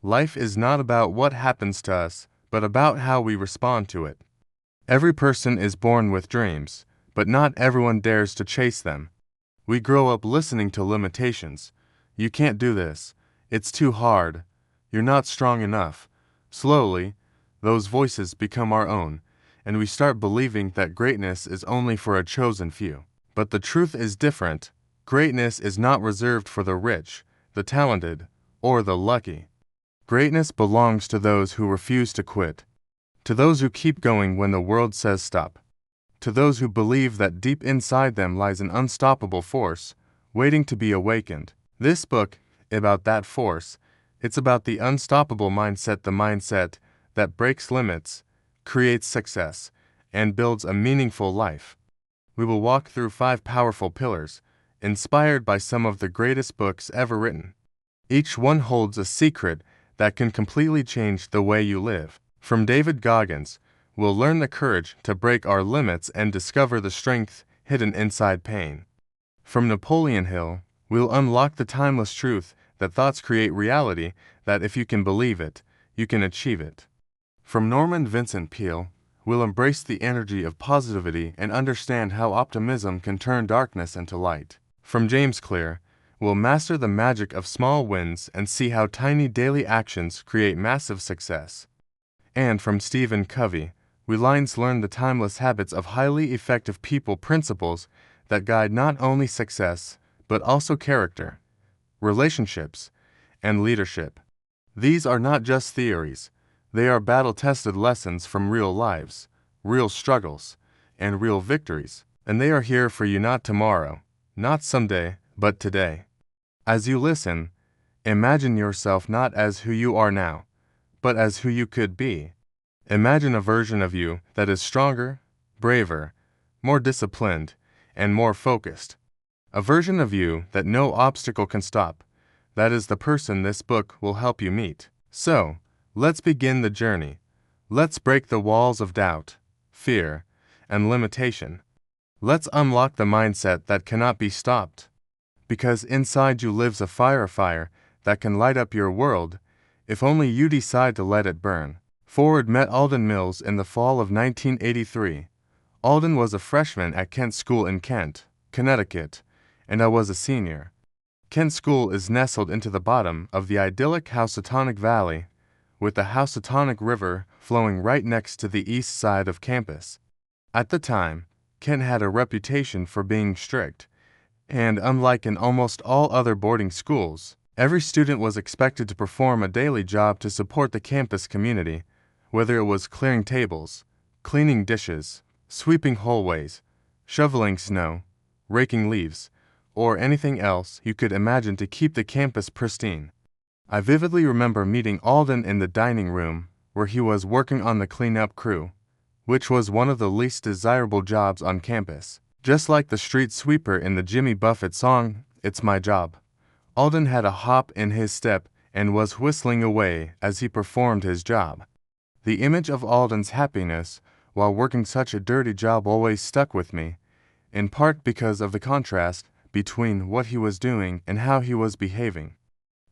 Life is not about what happens to us, but about how we respond to it. Every person is born with dreams, but not everyone dares to chase them. We grow up listening to limitations. You can't do this. It's too hard. You're not strong enough. Slowly, those voices become our own, and we start believing that greatness is only for a chosen few. But the truth is different. Greatness is not reserved for the rich, the talented, or the lucky. Greatness belongs to those who refuse to quit, to those who keep going when the world says stop, to those who believe that deep inside them lies an unstoppable force, waiting to be awakened. This book, about that force, it's about the unstoppable mindset, the mindset that breaks limits, creates success, and builds a meaningful life. We will walk through 5 powerful pillars, inspired by some of the greatest books ever written. Each one holds a secret that can completely change the way you live. From David Goggins, we'll learn the courage to break our limits and discover the strength hidden inside pain. From Napoleon Hill, we'll unlock the timeless truth that thoughts create reality, that if you can believe it, you can achieve it. From Vincent Peale, we'll embrace the energy of positivity and understand how optimism can turn darkness into light. From James Clear, we'll master the magic of small wins and see how tiny daily actions create massive success. And from Stephen Covey, we'll learn the timeless habits of highly effective people, principles that guide not only success, but also character, relationships, and leadership. These are not just theories. They are battle-tested lessons from real lives, real struggles, and real victories. And they are here for you, not tomorrow, not someday, but today. As you listen, imagine yourself not as who you are now, but as who you could be. Imagine a version of you that is stronger, braver, more disciplined, and more focused. A version of you that no obstacle can stop. That is the person this book will help you meet. So, let's begin the journey. Let's break the walls of doubt, fear, and limitation. Let's unlock the mindset that cannot be stopped. Because inside you lives a fire that can light up your world, if only you decide to let it burn. Ford met Alden Mills in the fall of 1983. Alden was a freshman at Kent School in Kent, Connecticut, and I was a senior. Kent School is nestled into the bottom of the idyllic Housatonic Valley, with the Housatonic River flowing right next to the east side of campus. At the time, Kent had a reputation for being strict, and unlike in almost all other boarding schools, every student was expected to perform a daily job to support the campus community, whether it was clearing tables, cleaning dishes, sweeping hallways, shoveling snow, raking leaves, or anything else you could imagine to keep the campus pristine. I vividly remember meeting Alden in the dining room, where he was working on the cleanup crew, which was one of the least desirable jobs on campus. Just like the street sweeper in the Jimmy Buffett song, "It's My Job," Alden had a hop in his step and was whistling away as he performed his job. The image of Alden's happiness while working such a dirty job always stuck with me, in part because of the contrast between what he was doing and how he was behaving.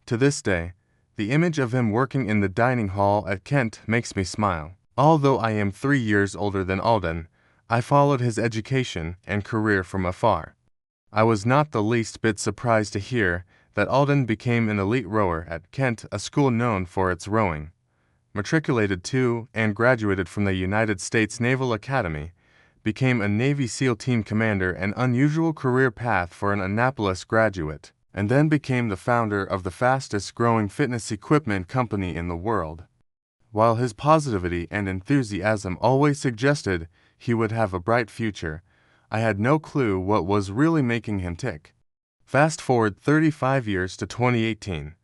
To this day, the image of him working in the dining hall at Kent makes me smile. Although I am 3 years older than Alden, I followed his education and career from afar. I was not the least bit surprised to hear that Alden became an elite rower at Kent, a school known for its rowing. Matriculated to and graduated from the United States Naval Academy, became a Navy SEAL team commander, an unusual career path for an Annapolis graduate, and then became the founder of the fastest-growing fitness equipment company in the world. While his positivity and enthusiasm always suggested he would have a bright future, I had no clue what was really making him tick. Fast forward 35 years to 2018,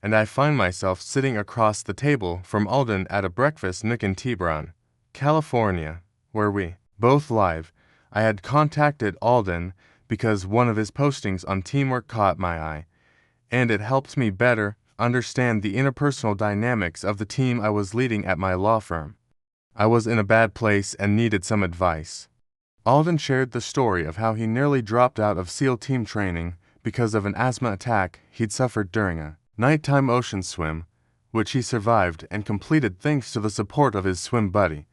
and I find myself sitting across the table from Alden at a breakfast nook in Tiburon, California, where we both live. I had contacted Alden because one of his postings on teamwork caught my eye, and it helped me better understand the interpersonal dynamics of the team I was leading at my law firm. I was in a bad place and needed some advice. Alden shared the story of how he nearly dropped out of SEAL team training because of an asthma attack he'd suffered during a nighttime ocean swim, which he survived and completed thanks to the support of his swim buddy.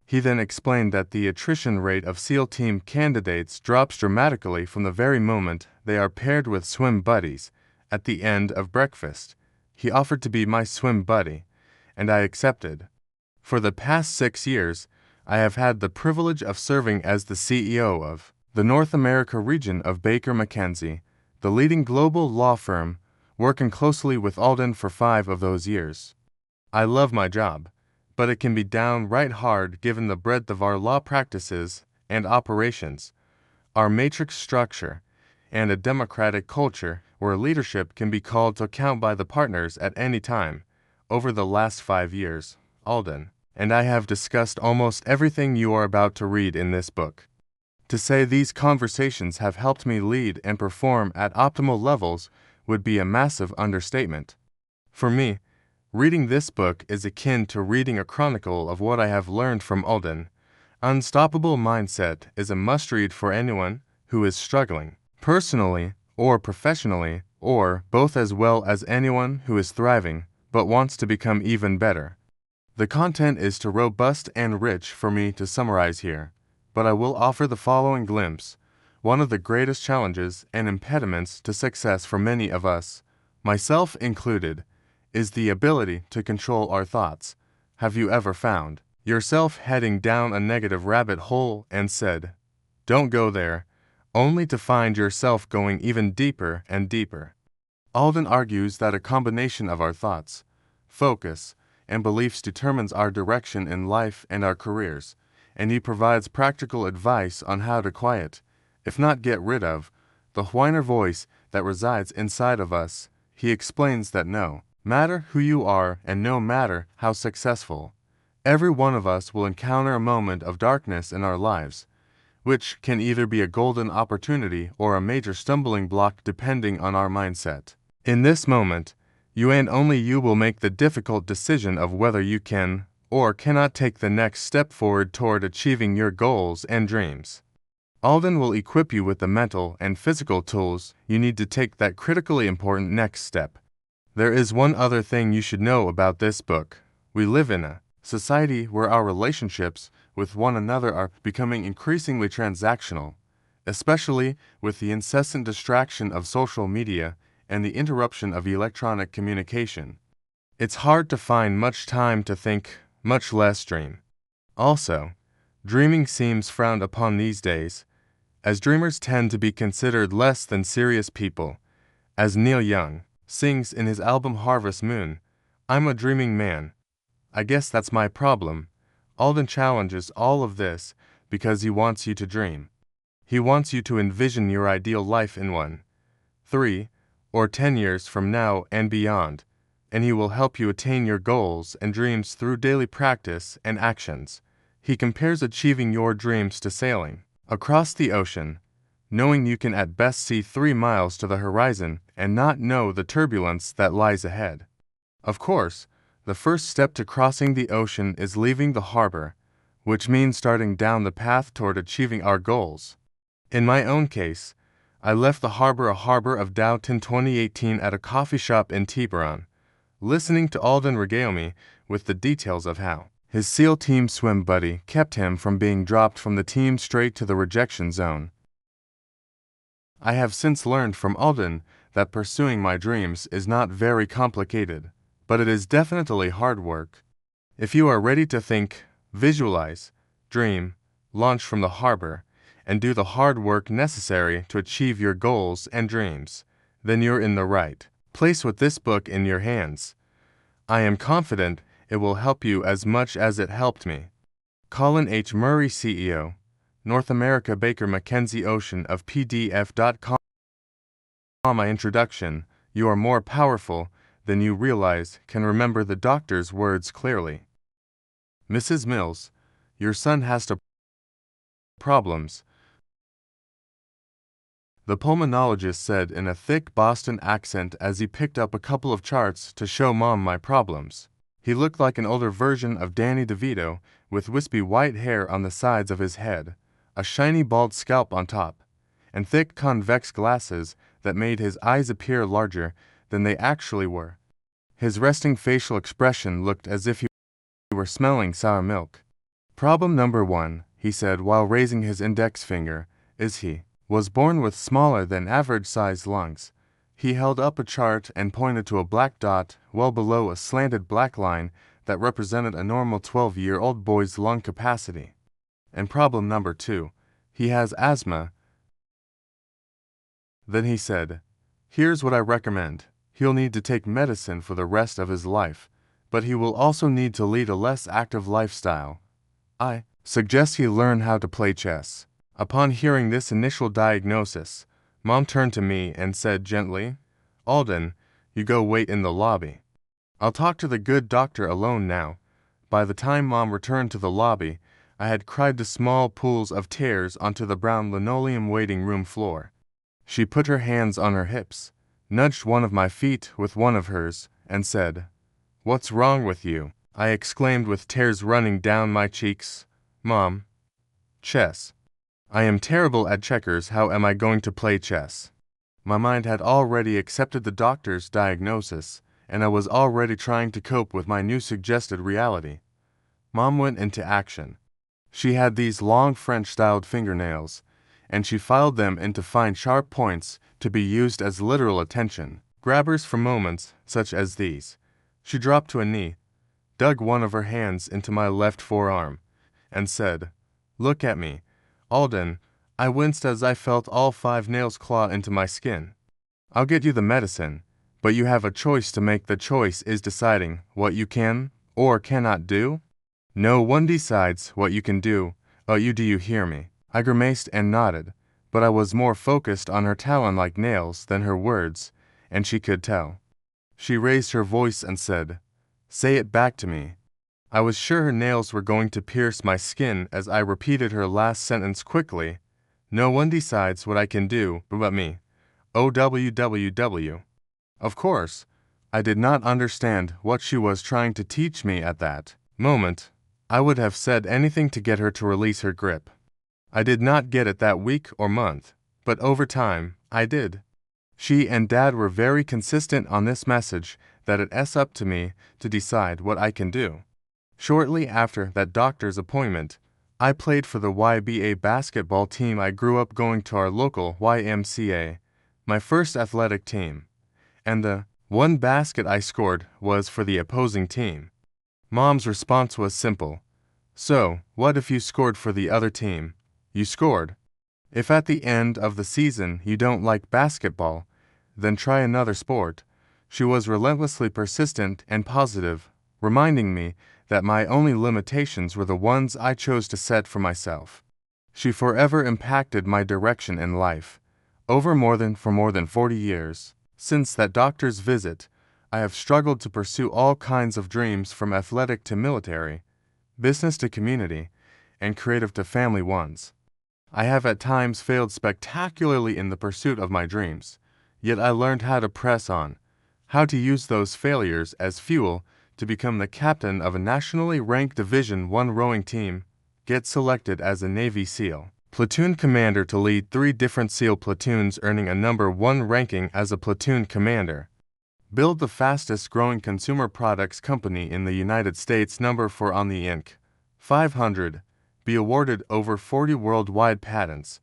He then explained that the attrition rate of SEAL team candidates drops dramatically from the very moment they are paired with swim buddies. At the end of breakfast, he offered to be my swim buddy, and I accepted. For the past 6 years, I have had the privilege of serving as the CEO of the North America region of Baker McKenzie, the leading global law firm, working closely with Alden for 5 of those years. I love my job, but it can be downright hard given the breadth of our law practices and operations, our matrix structure, and a democratic culture where leadership can be called to account by the partners at any time. Over the last 5 years, Alden and I have discussed almost everything you are about to read in this book. To say these conversations have helped me lead and perform at optimal levels would be a massive understatement. For me, reading this book is akin to reading a chronicle of what I have learned from Alden. Unstoppable Mindset is a must-read for anyone who is struggling, personally or professionally, or both, as well as anyone who is thriving but wants to become even better. The content is too robust and rich for me to summarize here, but I will offer the following glimpse. One of the greatest challenges and impediments to success for many of us, myself included, is the ability to control our thoughts. Have you ever found yourself heading down a negative rabbit hole and said, "Don't go there," only to find yourself going even deeper and deeper? Alden argues that a combination of our thoughts, focus, and beliefs determines our direction in life and our careers, and he provides practical advice on how to quiet, if not get rid of, the whiner voice that resides inside of us. He explains that no matter who you are and no matter how successful, every one of us will encounter a moment of darkness in our lives, which can either be a golden opportunity or a major stumbling block depending on our mindset. In this moment, you and only you will make the difficult decision of whether you can or cannot take the next step forward toward achieving your goals and dreams. Alden will equip you with the mental and physical tools you need to take that critically important next step. There is one other thing you should know about this book. We live in a society where our relationships with one another are becoming increasingly transactional, especially with the incessant distraction of social media and the interruption of electronic communication. It's hard to find much time to think, much less dream. Also, dreaming seems frowned upon these days, as dreamers tend to be considered less than serious people. As Neil Young sings in his album Harvest Moon, "I'm a dreaming man. I guess that's my problem." Alden challenges all of this because he wants you to dream. He wants you to envision your ideal life in 1, 3, or 10 years from now and beyond, and he will help you attain your goals and dreams through daily practice and actions. He compares achieving your dreams to sailing across the ocean, knowing you can at best see 3 miles to the horizon and not know the turbulence that lies ahead. Of course, the first step to crossing the ocean is leaving the harbor, which means starting down the path toward achieving our goals. In my own case, I left the harbor of doubt in 2018 at a coffee shop in Tiburon, listening to Alden regale me with the details of how his SEAL team swim buddy kept him from being dropped from the team straight to the rejection zone. I have since learned from Alden that pursuing my dreams is not very complicated, but it is definitely hard work. If you are ready to think, visualize, dream, launch from the harbor, and do the hard work necessary to achieve your goals and dreams, then you're in the right place with this book in your hands. I am confident it will help you as much as it helped me. Colin H. Murray, CEO, North America Baker McKenzie Ocean of PDF.com. My introduction, "You are more powerful than you realize," can remember the doctor's words clearly. "Mrs. Mills, your son has problems," the pulmonologist said in a thick Boston accent as he picked up a couple of charts to show Mom my problems. He looked like an older version of Danny DeVito, with wispy white hair on the sides of his head, a shiny bald scalp on top, and thick convex glasses that made his eyes appear larger than they actually were. His resting facial expression looked as if he were smelling sour milk. Problem number 1, he said while raising his index finger, is he was born with smaller than average sized lungs. He held up a chart and pointed to a black dot well below a slanted black line that represented a normal 12-year-old boy's lung capacity. And problem number 2, he has asthma. Then he said, here's what I recommend. He'll need to take medicine for the rest of his life, but he will also need to lead a less active lifestyle. I suggest he learn how to play chess. Upon hearing this initial diagnosis, Mom turned to me and said gently, Alden, you go wait in the lobby. I'll talk to the good doctor alone now. By the time Mom returned to the lobby, I had cried to small pools of tears onto the brown linoleum waiting room floor. She put her hands on her hips, nudged one of my feet with one of hers, and said, What's wrong with you? I exclaimed with tears running down my cheeks. Mom. Chess. I am terrible at checkers. How am I going to play chess? My mind had already accepted the doctor's diagnosis, and I was already trying to cope with my new suggested reality. Mom went into action. She had these long French-styled fingernails, and she filed them into fine sharp points to be used as literal attention grabbers for moments such as these. She dropped to a knee, dug one of her hands into my left forearm, and said, Look at me, Alden. I winced as I felt all 5 nails claw into my skin. I'll get you the medicine, but you have a choice to make. The choice is deciding what you can or cannot do. No one decides what you can do, but you do. You hear me? I grimaced and nodded, but I was more focused on her talon-like nails than her words, and she could tell. She raised her voice and said, Say it back to me. I was sure her nails were going to pierce my skin as I repeated her last sentence quickly. No one decides what I can do but me. OWWW. Of course, I did not understand what she was trying to teach me at that moment. I would have said anything to get her to release her grip. I did not get it that week or month, but over time, I did. She and Dad were very consistent on this message that it's up to me to decide what I can do. Shortly after that doctor's appointment, I played for the YBA basketball team. I grew up going to our local YMCA, my first athletic team, and the one basket I scored was for the opposing team. Mom's response was simple. So, what if you scored for the other team? You scored. If at the end of the season you don't like basketball, then try another sport. She was relentlessly persistent and positive, reminding me that my only limitations were the ones I chose to set for myself. She forever impacted my direction in life. For more than 40 years, since that doctor's visit, I have struggled to pursue all kinds of dreams, from athletic to military, business to community, and creative to family ones. I have at times failed spectacularly in the pursuit of my dreams, yet I learned how to press on, how to use those failures as fuel to become the captain of a nationally ranked Division I rowing team, get selected as a Navy SEAL platoon commander to lead 3 different SEAL platoons, earning a number 1 ranking as a platoon commander, build the fastest growing consumer products company in the United States, number 4 on the Inc. 500, be awarded over 40 worldwide patents,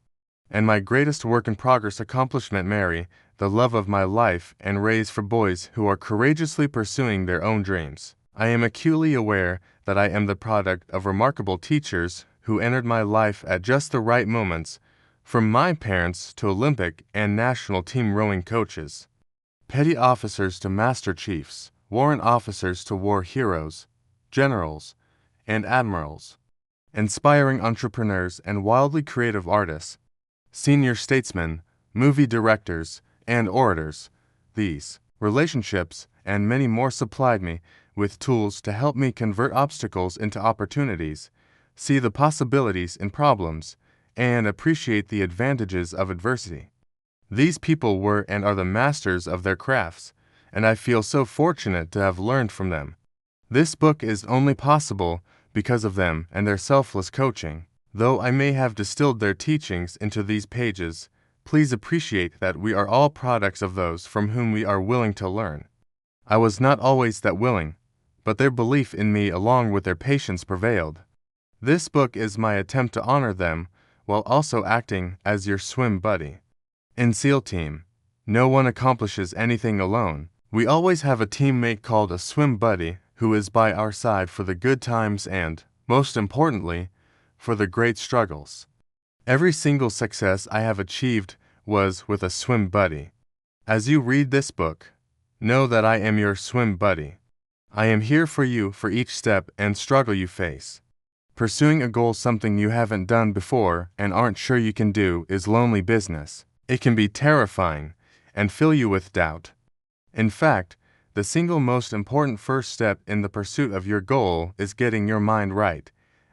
and my greatest work in progress accomplishment, marry the love of my life and raise 4 boys who are courageously pursuing their own dreams. I am acutely aware that I am the product of remarkable teachers who entered my life at just the right moments, from my parents to Olympic and national team rowing coaches, petty officers to master chiefs, warrant officers to war heroes, generals, and admirals, inspiring entrepreneurs and wildly creative artists, senior statesmen, movie directors, and orators. These relationships and many more supplied me with tools to help me convert obstacles into opportunities, see the possibilities in problems, and appreciate the advantages of adversity. These people were and are the masters of their crafts, and I feel so fortunate to have learned from them. This book is only possible because of them and their selfless coaching. Though I may have distilled their teachings into these pages, please appreciate that we are all products of those from whom we are willing to learn. I was not always that willing, but their belief in me along with their patience prevailed. This book is my attempt to honor them while also acting as your swim buddy. In SEAL Team, no one accomplishes anything alone. We always have a teammate called a swim buddy who is by our side for the good times and, most importantly, for the great struggles. Every single success I have achieved was with a swim buddy. As you read this book, know that I am your swim buddy. I am here for you for each step and struggle you face. Pursuing a goal something you haven't done before and aren't sure you can do is lonely business. It can be terrifying and fill you with doubt. In fact, the single most important first step in the pursuit of your goal is getting your mind right,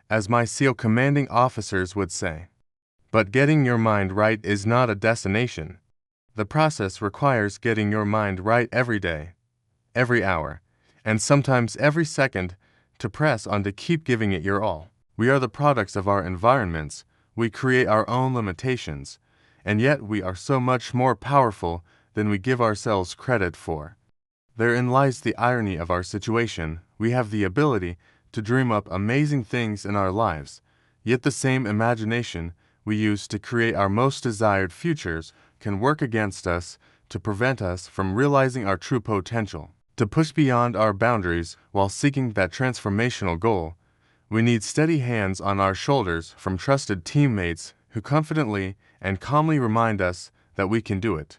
as my SEAL commanding officers would say. But getting your mind right is not a destination. The process requires getting your mind right every day, every hour, and sometimes every second to press on to keep giving it your all. We are the products of our environments. We create our own limitations, and yet we are so much more powerful than we give ourselves credit for. Therein lies the irony of our situation. We have the ability to dream up amazing things in our lives, yet the same imagination we use to create our most desired futures can work against us to prevent us from realizing our true potential. To push beyond our boundaries while seeking that transformational goal, we need steady hands on our shoulders from trusted teammates who confidently and calmly remind us that we can do it.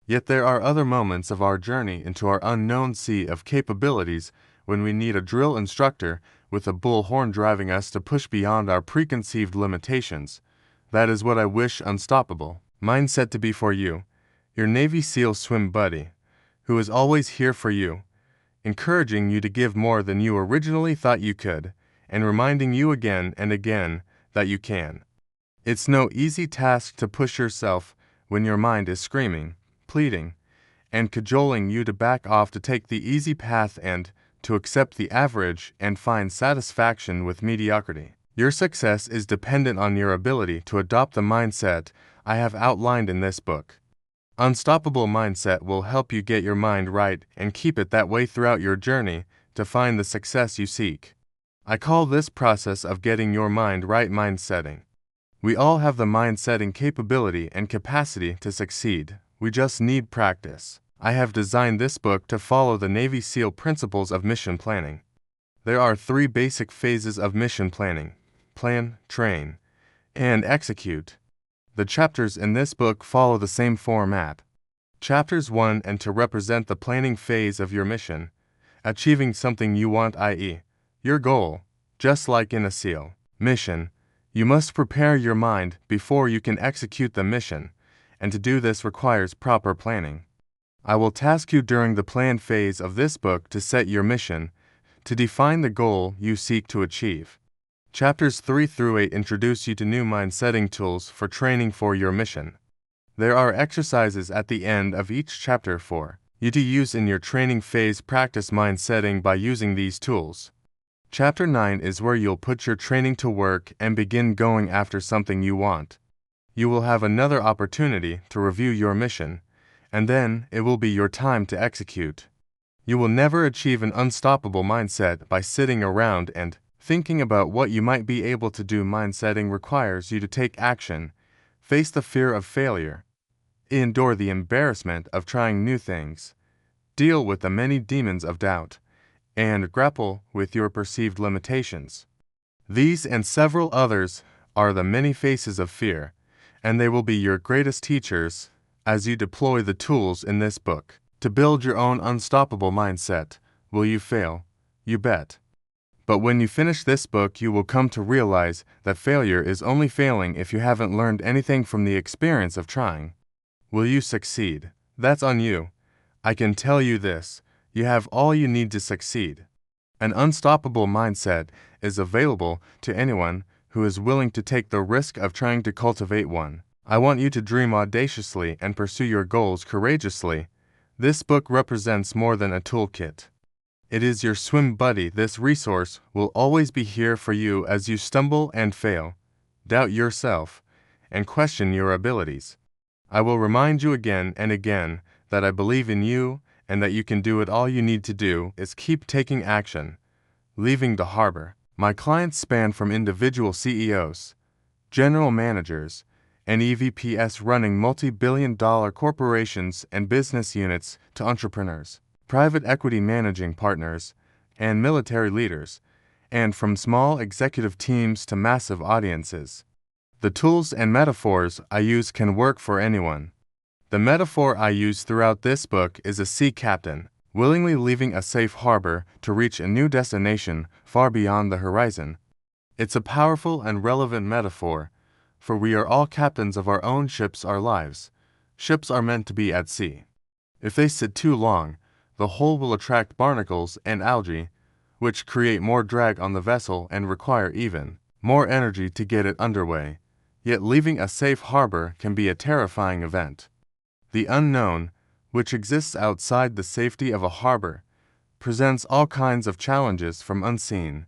Yet there are other moments of our journey into our unknown sea of capabilities when we need a drill instructor with a bullhorn driving us to push beyond our preconceived limitations. That is what I wish Unstoppable Mindset to be for you, your Navy SEAL swim buddy, who is always here for you, encouraging you to give more than you originally thought you could, and reminding you again and again that you can. It's no easy task to push yourself when your mind is screaming, pleading, and cajoling you to back off to take the easy path and to accept the average and find satisfaction with mediocrity. Your success is dependent on your ability to adopt the mindset I have outlined in this book. Unstoppable Mindset will help you get your mind right and keep it that way throughout your journey to find the success you seek. I call this process of getting your mind right mind setting. We all have the mind setting capability and capacity to succeed. We just need practice. I have designed this book to follow the Navy SEAL principles of mission planning. There are 3 basic phases of mission planning: plan, train, and execute. The chapters in this book follow the same format. Chapters 1 and 2 represent the planning phase of your mission, achieving something you want, i.e., your goal. Just like in a SEAL mission, you must prepare your mind before you can execute the mission, and to do this requires proper planning. I will task you during the plan phase of this book to set your mission, to define the goal you seek to achieve. Chapters 3 through 8 introduce you to new mind-setting tools for training for your mission. There are exercises at the end of each chapter for you to use in your training phase. Practice mind-setting by using these tools. Chapter 9 is where you'll put your training to work and begin going after something you want. You will have another opportunity to review your mission, and then it will be your time to execute. You will never achieve an unstoppable mindset by sitting around and thinking about what you might be able to do. Mindsetting requires you to take action, face the fear of failure, endure the embarrassment of trying new things, deal with the many demons of doubt, and grapple with your perceived limitations. These and several others are the many faces of fear, and they will be your greatest teachers as you deploy the tools in this book to build your own unstoppable mindset. Will you fail? You bet. But when you finish this book, you will come to realize that failure is only failing if you haven't learned anything from the experience of trying. Will you succeed? That's on you. I can tell you this: you have all you need to succeed. An unstoppable mindset is available to anyone who is willing to take the risk of trying to cultivate one. I want you to dream audaciously and pursue your goals courageously. This book represents more than a toolkit. It is your swim buddy. This resource will always be here for you as you stumble and fail, doubt yourself, and question your abilities. I will remind you again and again that I believe in you and that you can do it. All you need to do is keep taking action. Leaving the harbor. My clients span from individual CEOs, general managers, and EVPs running multi-billion-dollar corporations and business units to entrepreneurs, private equity managing partners, and military leaders, and from small executive teams to massive audiences. The tools and metaphors I use can work for anyone. The metaphor I use throughout this book is a sea captain, willingly leaving a safe harbor to reach a new destination far beyond the horizon. It's a powerful and relevant metaphor, for we are all captains of our own ships, our lives. Ships are meant to be at sea. If they sit too long, the hull will attract barnacles and algae, which create more drag on the vessel and require even more energy to get it underway. Yet leaving a safe harbor can be a terrifying event. The unknown, which exists outside the safety of a harbor, presents all kinds of challenges from unseen,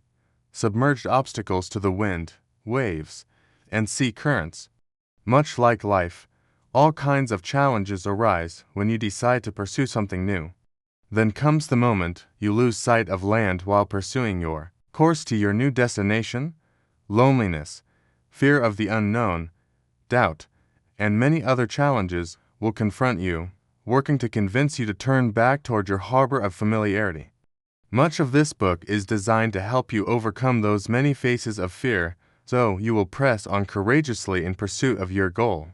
submerged obstacles to the wind, waves, and sea currents. Much like life, all kinds of challenges arise when you decide to pursue something new. Then comes the moment you lose sight of land while pursuing your course to your new destination. Loneliness, fear of the unknown, doubt, and many other challenges will confront you, working to convince you to turn back toward your harbor of familiarity. Much of this book is designed to help you overcome those many faces of fear, so you will press on courageously in pursuit of your goal.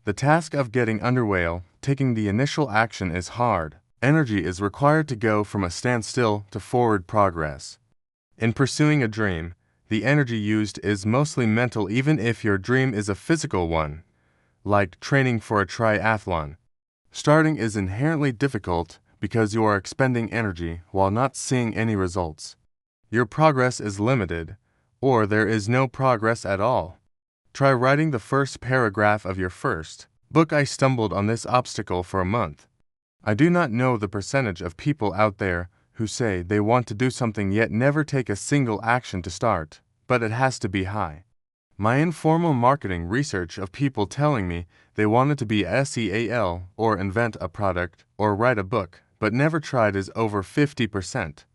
The task of getting underway, taking the initial action, is hard. Energy is required to go from a standstill to forward progress. In pursuing a dream, the energy used is mostly mental, even if your dream is a physical one, like training for a triathlon. Starting is inherently difficult because you are expending energy while not seeing any results. Your progress is limited, or there is no progress at all. Try writing the first paragraph of your first book. I stumbled on this obstacle for a month. I do not know the percentage of people out there who say they want to do something yet never take a single action to start, but it has to be high. My informal marketing research of people telling me they wanted to be a SEAL or invent a product or write a book, but never tried is over 50%.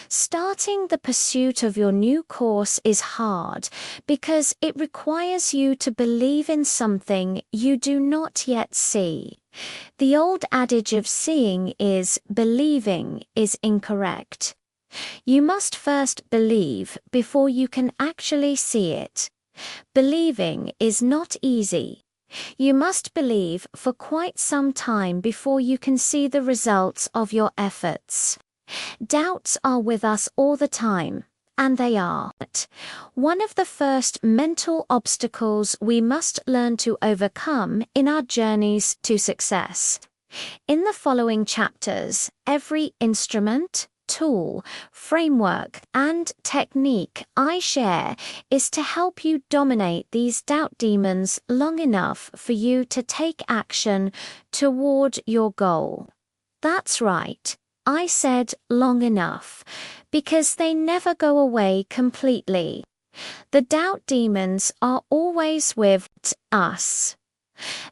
Starting the pursuit of your new course is hard because it requires you to believe in something you do not yet see. The old adage of seeing is believing is incorrect. You must first believe before you can actually see it. Believing is not easy. You must believe for quite some time before you can see the results of your efforts. Doubts are with us all the time, and they are one of the first mental obstacles we must learn to overcome in our journeys to success. In the following chapters, every instrument, tool, framework, and technique I share is to help you dominate these doubt demons long enough for you to take action toward your goal. That's right. I said long enough, because they never go away completely. The doubt demons are always with us.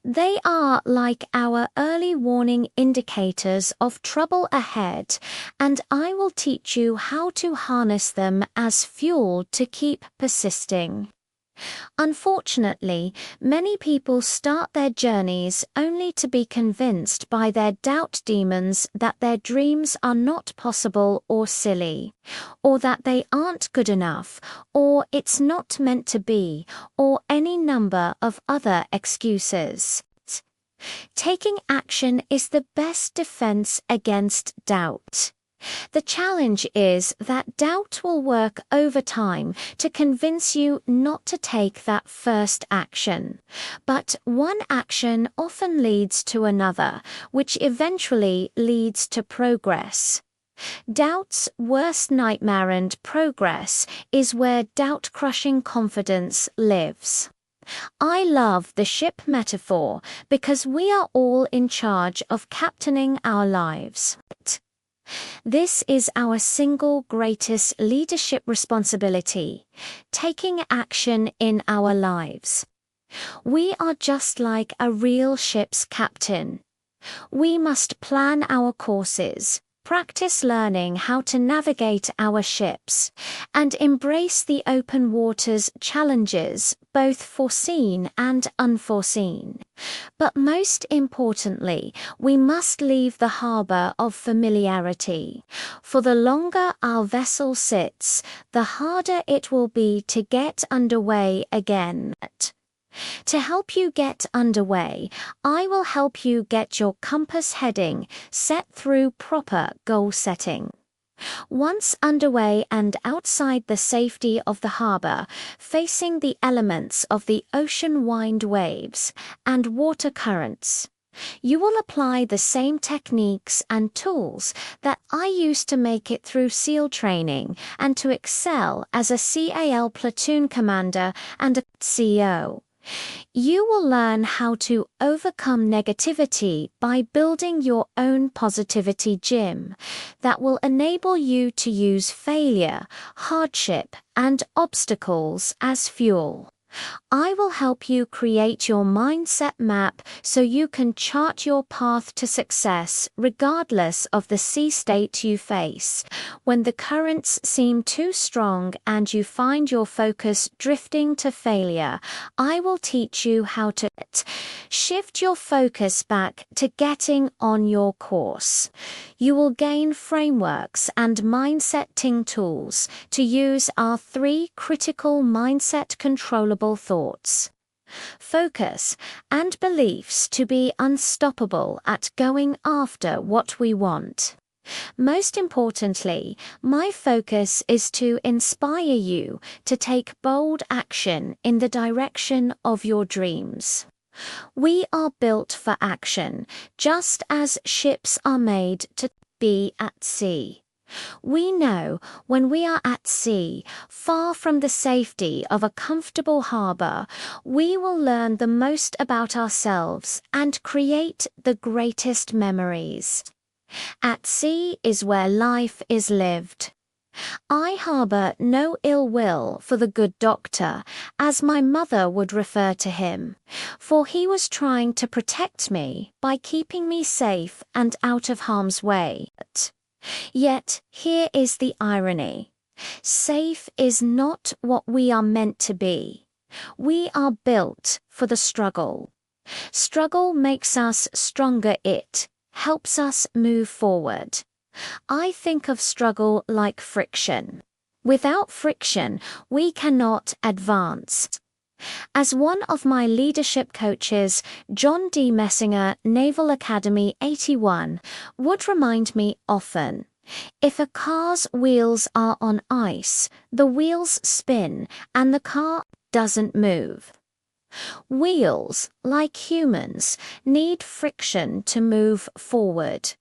They are like our early warning indicators of trouble ahead, and I will teach you how to harness them as fuel to keep persisting. Unfortunately, many people start their journeys only to be convinced by their doubt demons that their dreams are not possible or silly, or that they aren't good enough, or it's not meant to be, or any number of other excuses. Taking action is the best defense against doubt. The challenge is that doubt will work overtime to convince you not to take that first action. But one action often leads to another, which eventually leads to progress. Doubt's worst nightmare and progress is where doubt-crushing confidence lives. I love the ship metaphor because we are all in charge of captaining our lives. This is our single greatest leadership responsibility, taking action in our lives. We are just like a real ship's captain. We must plan our courses, practice learning how to navigate our ships, and embrace the open water's challenges, both foreseen and unforeseen. But most importantly, we must leave the harbor of familiarity. For the longer our vessel sits, the harder it will be to get underway again. To help you get underway, I will help you get your compass heading set through proper goal setting. Once underway and outside the safety of the harbor, facing the elements of the ocean-wind waves and water currents, you will apply the same techniques and tools that I used to make it through SEAL training and to excel as a CAL platoon commander and a CO. You will learn how to overcome negativity by building your own positivity gym that will enable you to use failure, hardship, and obstacles as fuel. I will help you create your mindset map so you can chart your path to success regardless of the sea state you face. When the currents seem too strong and you find your focus drifting to failure, I will teach you how to shift your focus back to getting on your course. You will gain frameworks and mindsetting tools to use our 3 critical mindset controllable thoughts, focus, and beliefs to be unstoppable at going after what we want. Most importantly, my focus is to inspire you to take bold action in the direction of your dreams. We are built for action, just as ships are made to be at sea. We know when we are at sea, far from the safety of a comfortable harbor, we will learn the most about ourselves and create the greatest memories. At sea is where life is lived. I harbor no ill will for the good doctor, as my mother would refer to him, for he was trying to protect me by keeping me safe and out of harm's way. Yet, here is the irony. Safe is not what we are meant to be. We are built for the struggle. Struggle makes us stronger. It helps us move forward. I think of struggle like friction. Without friction, we cannot advance. As one of my leadership coaches, John D. Messinger, Naval Academy 81, would remind me often, if a car's wheels are on ice, the wheels spin and the car doesn't move. Wheels, like humans, need friction to move forward.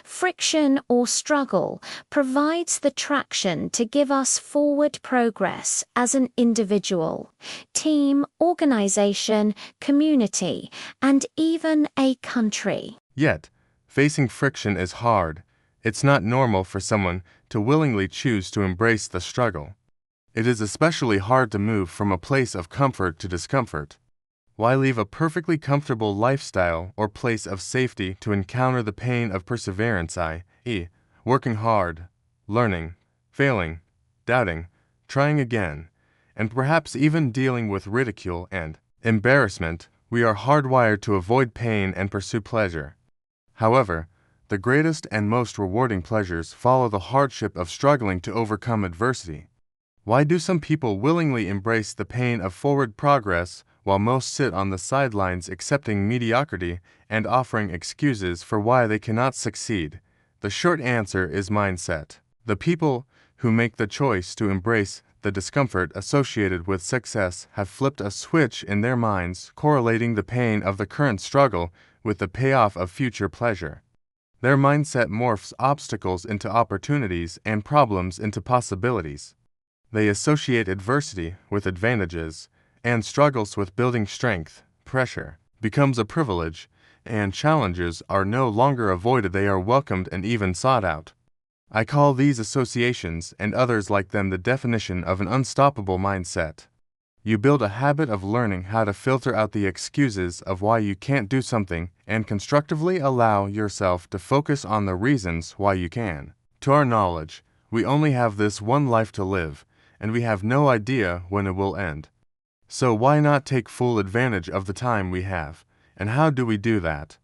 Friction or struggle provides the traction to give us forward progress as an individual, team, organization, community, and even a country. Yet, facing friction is hard. It's not normal for someone to willingly choose to embrace the struggle. It is especially hard to move from a place of comfort to discomfort. Why leave a perfectly comfortable lifestyle or place of safety to encounter the pain of perseverance, i.e., working hard, learning, failing, doubting, trying again, and perhaps even dealing with ridicule and embarrassment? We are hardwired to avoid pain and pursue pleasure. However, the greatest and most rewarding pleasures follow the hardship of struggling to overcome adversity. Why do some people willingly embrace the pain of forward progress while most sit on the sidelines accepting mediocrity and offering excuses for why they cannot succeed? The short answer is mindset. The people who make the choice to embrace the discomfort associated with success have flipped a switch in their minds, correlating the pain of the current struggle with the payoff of future pleasure. Their mindset morphs obstacles into opportunities and problems into possibilities. They associate adversity with advantages, and struggles with building strength. Pressure becomes a privilege, and challenges are no longer avoided, they are welcomed and even sought out. I call these associations and others like them the definition of an unstoppable mindset. You build a habit of learning how to filter out the excuses of why you can't do something and constructively allow yourself to focus on the reasons why you can. To our knowledge, we only have this one life to live, and we have no idea when it will end. So why not take full advantage of the time we have? And how do we do that?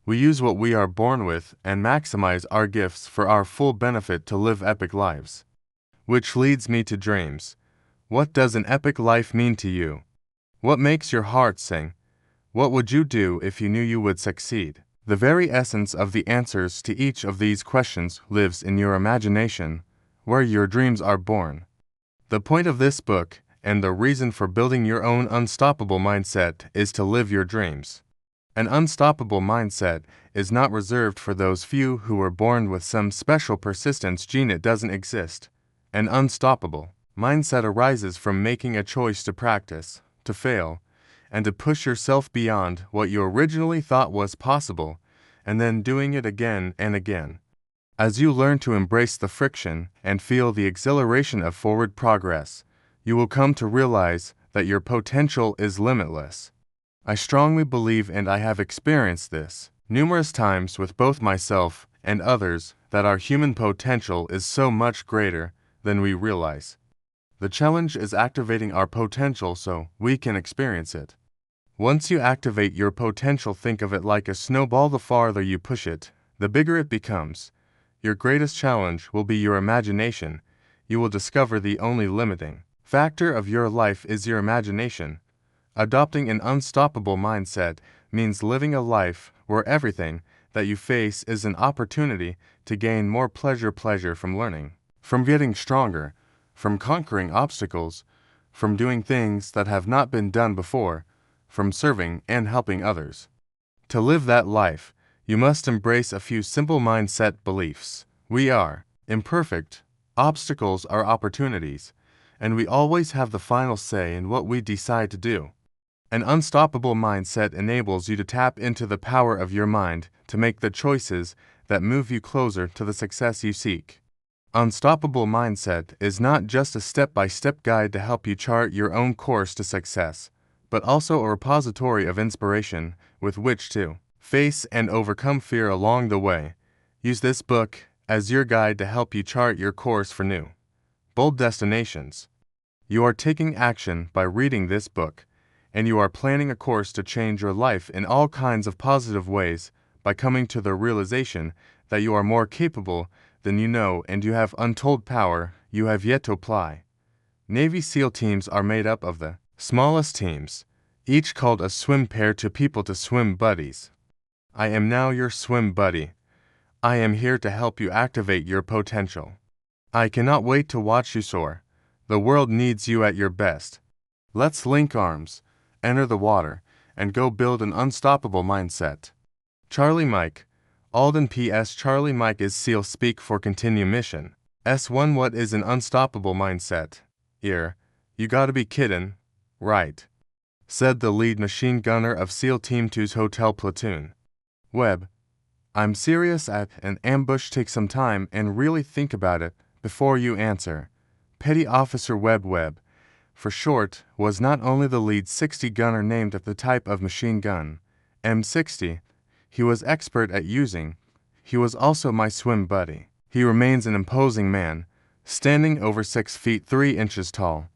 We use what we are born with and maximize our gifts for our full benefit to live epic lives. Which leads me to dreams. What does an epic life mean to you? What makes your heart sing? What would you do if you knew you would succeed? The very essence of the answers to each of these questions lives in your imagination, where your dreams are born. The point of this book, and the reason for building your own unstoppable mindset, is to live your dreams. An unstoppable mindset is not reserved for those few who were born with some special persistence gene. It doesn't exist. An unstoppable mindset arises from making a choice to practice, to fail, and to push yourself beyond what you originally thought was possible, and then doing it again and again. As you learn to embrace the friction and feel the exhilaration of forward progress, you will come to realize that your potential is limitless. I strongly believe, and I have experienced this numerous times with both myself and others, that our human potential is so much greater than we realize. The challenge is activating our potential so we can experience it. Once you activate your potential, think of it like a snowball. The farther you push it, the bigger it becomes. Your greatest challenge will be your imagination. You will discover the only limiting factor of your life is your imagination. Adopting an unstoppable mindset means living a life where everything that you face is an opportunity to gain more pleasure from learning, from getting stronger, from conquering obstacles, from doing things that have not been done before, from serving and helping others. To live that life, you must embrace a few simple mindset beliefs. We are imperfect, obstacles are opportunities, and we always have the final say in what we decide to do. An unstoppable mindset enables you to tap into the power of your mind to make the choices that move you closer to the success you seek. Unstoppable mindset is not just a step-by-step guide to help you chart your own course to success, but also a repository of inspiration with which to face and overcome fear along the way. Use this book as your guide to help you chart your course for new, bold destinations. You are taking action by reading this book, and you are planning a course to change your life in all kinds of positive ways by coming to the realization that you are more capable than you know and you have untold power you have yet to apply. Navy SEAL teams are made up of the smallest teams, each called a swim pair to people to swim buddies. I am now your swim buddy. I am here to help you activate your potential. I cannot wait to watch you soar. The world needs you at your best. Let's link arms, enter the water, and go build an unstoppable mindset. Charlie Mike, Alden P.S. Charlie Mike is SEAL speak for continue mission. S1 What is an unstoppable mindset? Ear, you gotta be kiddin', right? Said the lead machine gunner of SEAL Team 2's Hotel Platoon. Webb, I'm serious at an ambush. Take some time and really think about it before you answer. Petty Officer Webb, for short, was not only the lead 60 gunner named at the type of machine gun, M60, he was expert at using. He was also my swim buddy. He remains an imposing man, standing over 6 feet 3 inches tall.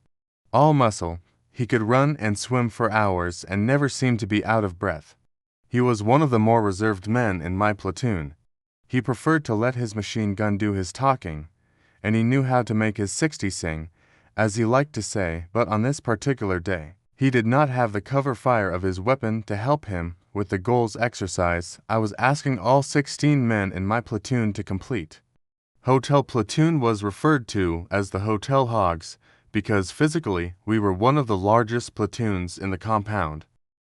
All muscle, he could run and swim for hours and never seemed to be out of breath. He was one of the more reserved men in my platoon. He preferred to let his machine gun do his talking, and he knew how to make his 60 sing, as he liked to say, but on this particular day, he did not have the cover fire of his weapon to help him with the goals exercise I was asking all 16 men in my platoon to complete. Hotel Platoon was referred to as the Hotel Hogs because physically we were one of the largest platoons in the compound.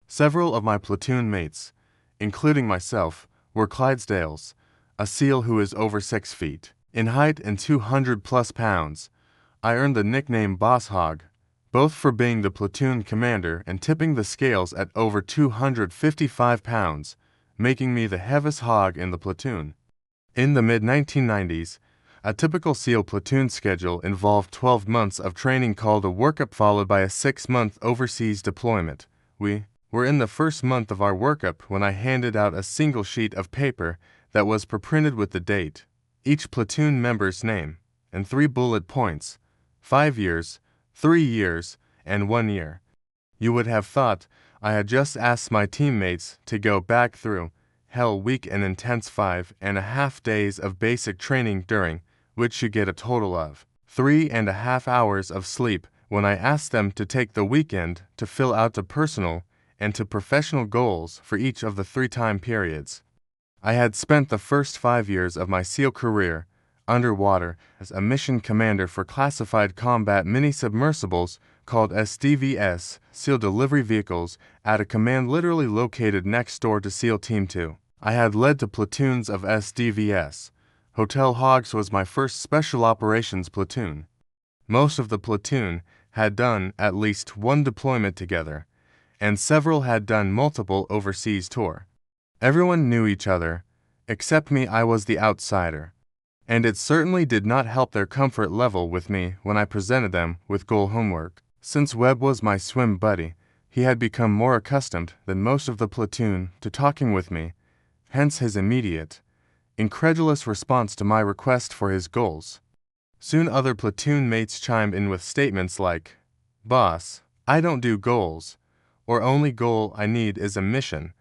Several of my platoon mates, including myself, were Clydesdales, a SEAL who is over 6 feet in height and 200+ pounds. I earned the nickname Boss Hog, both for being the platoon commander and tipping the scales at over 255 pounds, making me the heaviest hog in the platoon. In the mid-1990s, A typical SEAL platoon schedule involved 12 months of training called a workup followed by a 6-month overseas deployment. We were in the first month of our workup when I handed out a single sheet of paper that was pre-printed with the date, each platoon member's name, and 3 bullet points: 5 years, 3 years, and 1 year. You would have thought I had just asked my teammates to go back through Hell Week and intense 5.5 days of basic training, during which you get a total of 3.5 hours of sleep, when I asked them to take the weekend to fill out the personal and to professional goals for each of the 3 time periods. I had spent the first 5 years of my SEAL career underwater as a mission commander for classified combat mini-submersibles called SDVS, SEAL delivery vehicles, at a command literally located next door to SEAL Team 2. I had led to platoons of SDVS. Hotel Hogs was my first special operations platoon. Most of the platoon had done at least one deployment together, and several had done multiple overseas tours. Everyone knew each other, except me. I was the outsider, and it certainly did not help their comfort level with me when I presented them with goal homework. Since Webb was my swim buddy, he had become more accustomed than most of the platoon to talking with me, hence his immediate, incredulous response to my request for his goals. Soon other platoon mates chimed in with statements like, "Boss, I don't do goals," or "Only goal I need is a mission,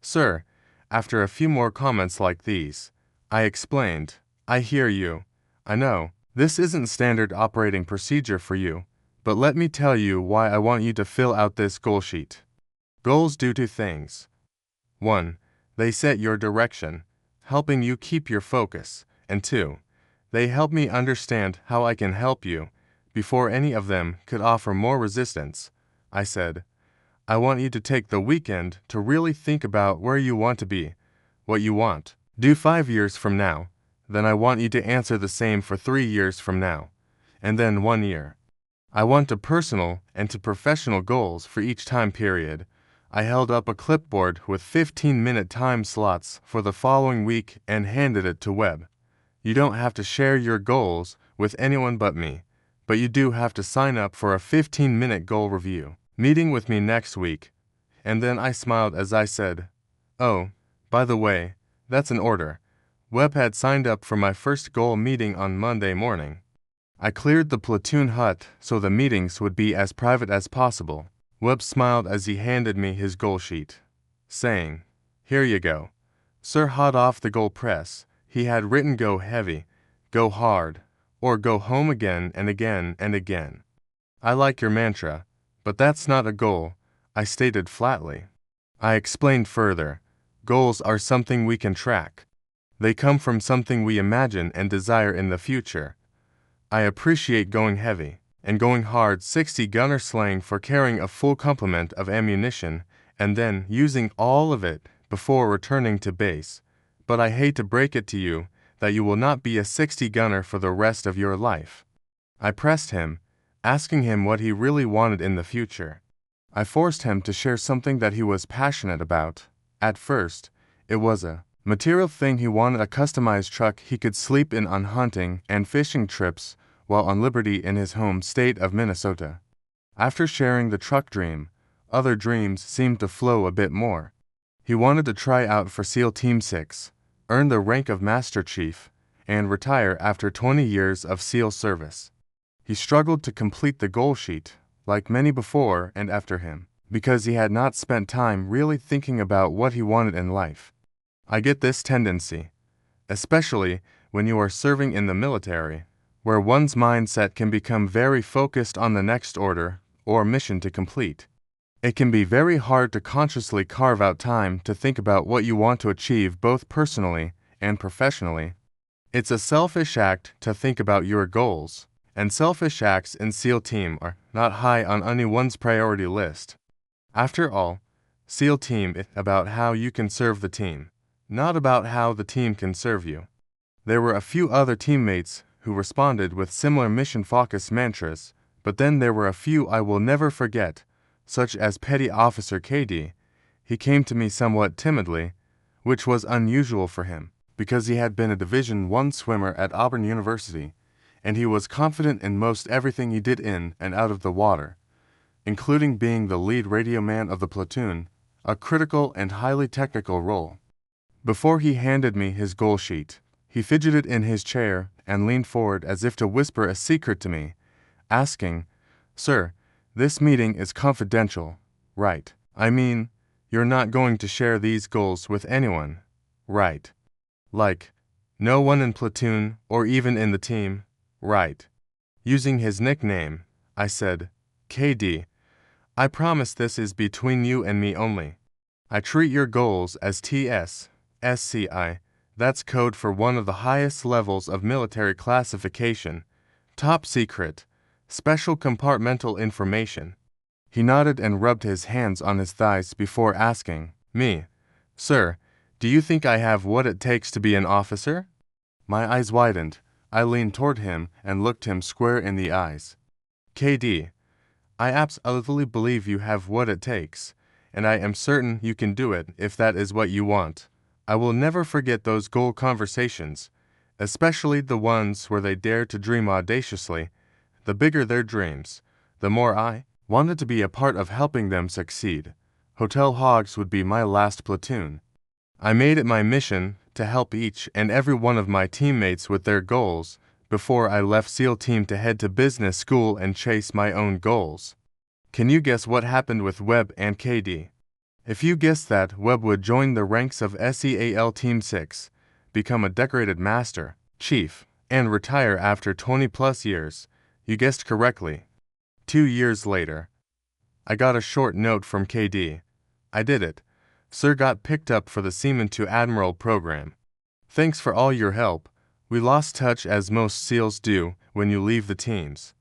sir." After a few more comments like these, I explained, "I hear you. I know this isn't standard operating procedure for you, but let me tell you why I want you to fill out this goal sheet. Goals do 2 things. 1. They set your direction, helping you keep your focus, and 2. They help me understand how I can help you." Before any of them could offer more resistance, I said, "I want you to take the weekend to really think about where you want to be, what you want do 5 years from now. Then I want you to answer the same for 3 years from now, and then 1 year. I want to personal and to professional goals for each time period." I held up a clipboard with 15-minute time slots for the following week and handed it to Webb. "You don't have to share your goals with anyone but me, but you do have to sign up for a 15-minute goal review meeting with me next week." And then I smiled as I said, "Oh, by the way, that's an order." Webb had signed up for my first goal meeting on Monday morning. I cleared the platoon hut so the meetings would be as private as possible. Webb smiled as he handed me his goal sheet, saying, "Here you go, sir." Hot off the goal press, he had written "Go heavy, go hard, or go home again and again and again." "I like your mantra, but that's not a goal," I stated flatly. I explained further, "Goals are something we can track. They come from something we imagine and desire in the future. I appreciate going heavy and going hard 60 gunner slang for carrying a full complement of ammunition and then using all of it before returning to base, but I hate to break it to you that you will not be a 60 gunner for the rest of your life." I pressed him, asking him what he really wanted in the future. I forced him to share something that he was passionate about. At first, it was a material thing. He wanted a customized truck he could sleep in on hunting and fishing trips while on liberty in his home state of Minnesota. After sharing the truck dream, other dreams seemed to flow a bit more. He wanted to try out for SEAL Team 6, earn the rank of Master Chief, and retire after 20 years of SEAL service. He struggled to complete the goal sheet, like many before and after him, because he had not spent time really thinking about what he wanted in life. I get this tendency, especially when you are serving in the military, where one's mindset can become very focused on the next order or mission to complete. It can be very hard to consciously carve out time to think about what you want to achieve both personally and professionally. It's a selfish act to think about your goals, and selfish acts in SEAL Team are not high on anyone's priority list. After all, SEAL Team is about how you can serve the team, not about how the team can serve you. There were a few other teammates who responded with similar mission-focused mantras, but then there were a few I will never forget, such as Petty Officer KD. He came to me somewhat timidly, which was unusual for him, because he had been a Division I swimmer at Auburn University, and he was confident in most everything he did in and out of the water, including being the lead radio man of the platoon, a critical and highly technical role. Before he handed me his goal sheet, he fidgeted in his chair and leaned forward as if to whisper a secret to me, asking, "Sir, this meeting is confidential, right? I mean, you're not going to share these goals with anyone, right? Like, no one in platoon or even in the team, right?" Using his nickname, I said, "KD, I promise this is between you and me only. I treat your goals as TS, SCI, that's code for one of the highest levels of military classification, top secret, special compartmental information." He nodded and rubbed his hands on his thighs before asking me, "Sir, do you think I have what it takes to be an officer?" My eyes widened. I leaned toward him and looked him square in the eyes. "KD, I absolutely believe you have what it takes, and I am certain you can do it if that is what you want. I will never forget those goal conversations, especially the ones where they dared to dream audaciously. The bigger their dreams, the more I wanted to be a part of helping them succeed. Hotel Hogs would be my last platoon. I made it my mission to help each and every one of my teammates with their goals before I left SEAL Team to head to business school and chase my own goals. Can you guess what happened with Webb and KD? If you guessed that, Webb would join the ranks of SEAL Team 6, become a decorated master, chief, and retire after 20-plus years. You guessed correctly. 2 years later, I got a short note from KD. "I did it. Sir got picked up for the Seaman to Admiral program. Thanks for all your help. We lost touch as most SEALs do when you leave the teams.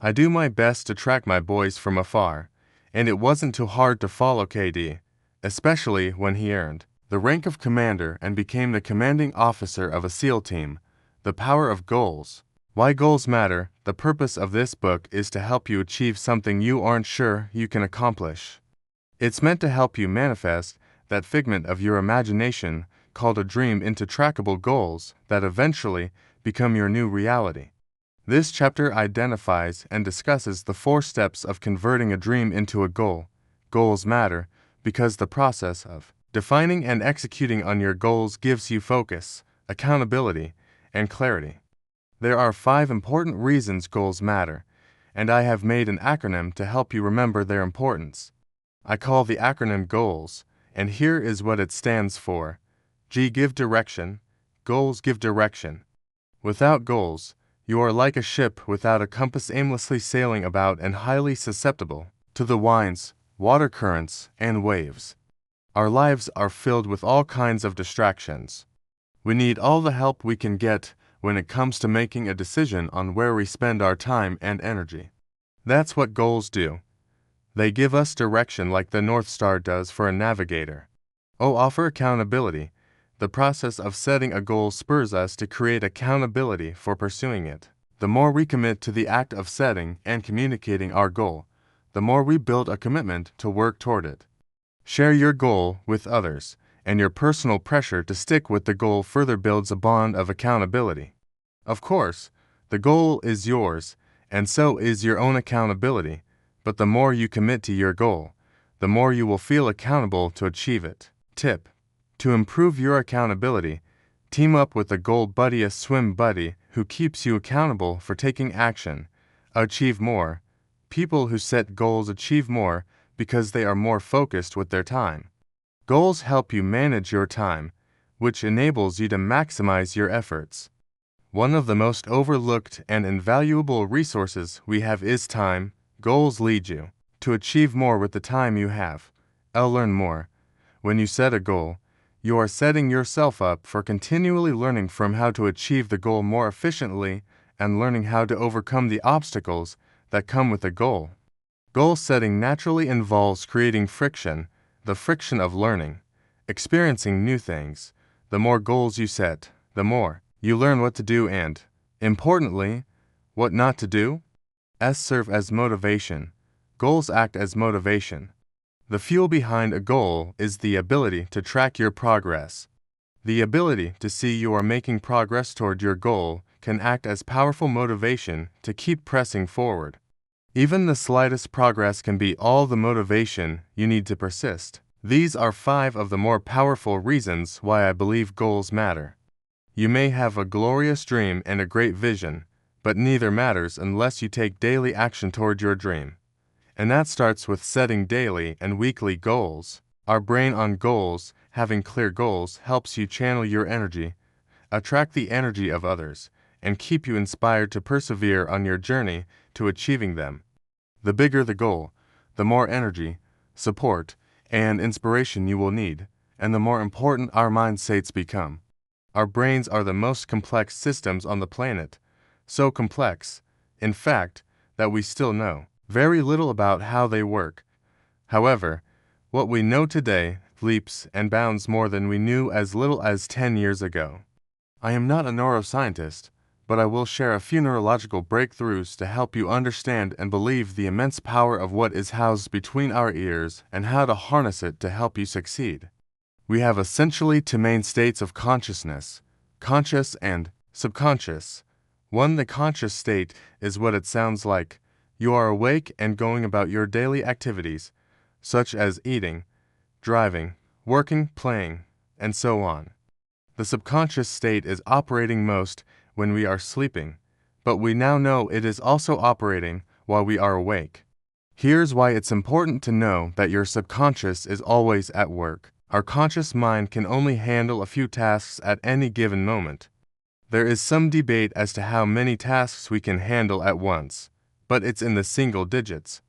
I do my best to track my boys from afar, and it wasn't too hard to follow KD, especially when he earned the rank of commander and became the commanding officer of a SEAL team. The power of goals. Why goals matter. The purpose of this book is to help you achieve something you aren't sure you can accomplish. It's meant to help you manifest that figment of your imagination called a dream into trackable goals that eventually become your new reality. This chapter identifies and discusses the 4 steps of converting a dream into a goal. Goals matter because the process of defining and executing on your goals gives you focus, accountability, and clarity. There are 5 important reasons goals matter, and I have made an acronym to help you remember their importance. I call the acronym GOALS, and here is what it stands for. G, give direction. Goals give direction. Without goals, you are like a ship without a compass aimlessly sailing about and highly susceptible to the winds, water currents, and waves. Our lives are filled with all kinds of distractions. We need all the help we can get when it comes to making a decision on where we spend our time and energy. That's what goals do. They give us direction like the North Star does for a navigator. Offer accountability. The process of setting a goal spurs us to create accountability for pursuing it. The more we commit to the act of setting and communicating our goal, the more we build a commitment to work toward it. Share your goal with others, and your personal pressure to stick with the goal further builds a bond of accountability. Of course, the goal is yours, and so is your own accountability, but the more you commit to your goal, the more you will feel accountable to achieve it. Tip: to improve your accountability, team up with a goal buddy, a swim buddy who keeps you accountable for taking action. Achieve more. People who set goals achieve more because they are more focused with their time. Goals help you manage your time, which enables you to maximize your efforts. One of the most overlooked and invaluable resources we have is time. Goals lead you to achieve more with the time you have. I'll learn more. When you set a goal, you are setting yourself up for continually learning from how to achieve the goal more efficiently and learning how to overcome the obstacles that come with a goal. Goal setting naturally involves creating friction, the friction of learning, experiencing new things. The more goals you set, the more you learn what to do and, importantly, what not to do. Serve as motivation. Goals act as motivation. The fuel behind a goal is the ability to track your progress. The ability to see you are making progress toward your goal can act as powerful motivation to keep pressing forward. Even the slightest progress can be all the motivation you need to persist. These are 5 of the more powerful reasons why I believe goals matter. You may have a glorious dream and a great vision, but neither matters unless you take daily action toward your dream. And that starts with setting daily and weekly goals. Our brain on goals, having clear goals, helps you channel your energy, attract the energy of others, and keep you inspired to persevere on your journey to achieving them. The bigger the goal, the more energy, support, and inspiration you will need, and the more important our mind states become. Our brains are the most complex systems on the planet, so complex, in fact, that we still know very little about how they work. However, what we know today leaps and bounds more than we knew as little as 10 years ago. I am not a neuroscientist, but I will share a few neurological breakthroughs to help you understand and believe the immense power of what is housed between our ears and how to harness it to help you succeed. We have essentially 2 main states of consciousness, conscious and subconscious. The conscious state is what it sounds like. You are awake and going about your daily activities, such as eating, driving, working, playing, and so on. The subconscious state is operating most when we are sleeping, but we now know it is also operating while we are awake. Here's why it's important to know that your subconscious is always at work. Our conscious mind can only handle a few tasks at any given moment. There is some debate as to how many tasks we can handle at once, but it's in the single digits.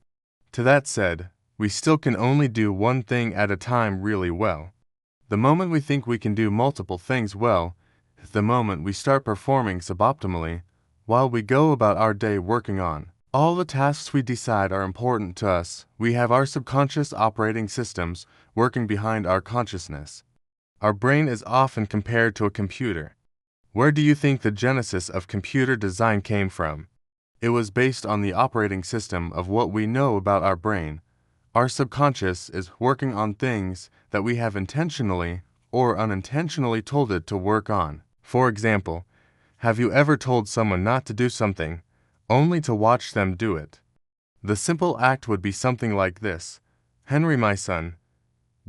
To that said, we still can only do one thing at a time really well. The moment we think we can do multiple things well, the moment we start performing suboptimally, while we go about our day working on all the tasks we decide are important to us, we have our subconscious operating systems working behind our consciousness. Our brain is often compared to a computer. Where do you think the genesis of computer design came from? It was based on the operating system of what we know about our brain. Our subconscious is working on things that we have intentionally or unintentionally told it to work on. For example, have you ever told someone not to do something, only to watch them do it? The simple act would be something like this: "Henry, my son,